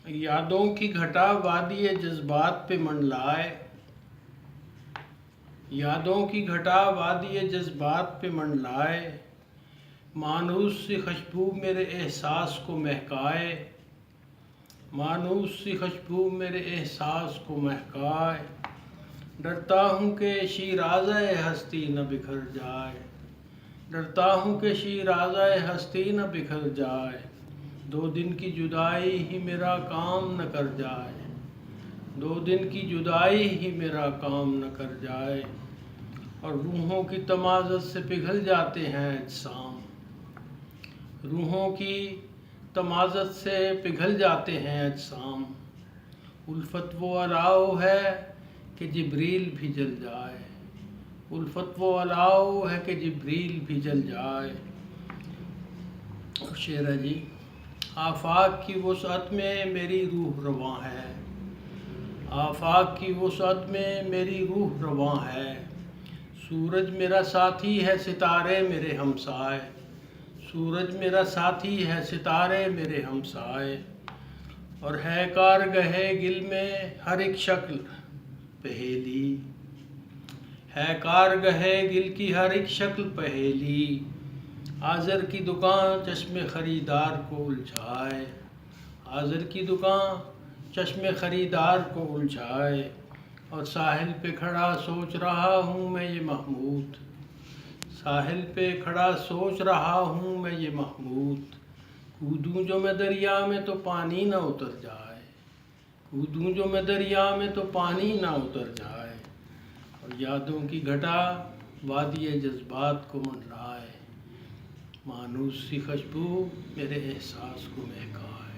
یادوں کی گھٹا وادی جذبات پہ منڈلائے، یادوں کی گھٹا وادی جذبات پہ منڈلائے، مانوس سی خوشبو میرے احساس کو مہکائے، مانوس سی خوشبو میرے احساس کو مہکائے۔ ڈرتا ہوں کہ شیرازہ ہستی نہ بکھر جائے، ڈرتا ہوں کہ شیرازہ ہستی نہ بکھر جائے، 2 دن کی جدائی ہی میرا کام نہ کر جائے، 2 دن کی جدائی ہی میرا کام نہ کر جائے۔ اور روحوں کی تمازت سے پگھل جاتے ہیں اجسام، روحوں کی تمازت سے پگھل جاتے ہیں اجسام۔ الفت وہ الاؤ ہے کہ جبریل بھی جل جائے، الفت وہ الاؤ ہے کہ جبریل بھی جل جائے۔ شعر ہے جی۔ آفاق کی وسعت میں میری روح رواں ہے، آفاق کی وسعت میں میری روح رواں ہے، سورج میرا ساتھی ہے ستارے میرے ہمسائے، سورج میرا ساتھی ہے ستارے میرے ہمسائے۔ اور ہے کارگہِ گل میں ہر ایک شکل پہیلی، ہے کارگہِ گل کی ہر ایک شکل پہیلی، حاضر کی دکان چشم خریدار کو الجھائے، حاضر کی دکان چشم خریدار کو الجھائے۔ اور ساحل پہ کھڑا سوچ رہا ہوں میں یہ محمود، ساحل پہ کھڑا سوچ رہا ہوں میں یہ محمود، کودوں جو میں دریا میں تو پانی نہ اتر جائے، کودوں جو میں دریا میں تو پانی نہ اتر جائے۔ اور یادوں کی گھٹا وادی جذبات کو منڈلائے، مانوس سی خوشبو میرے احساس کو مہکائے۔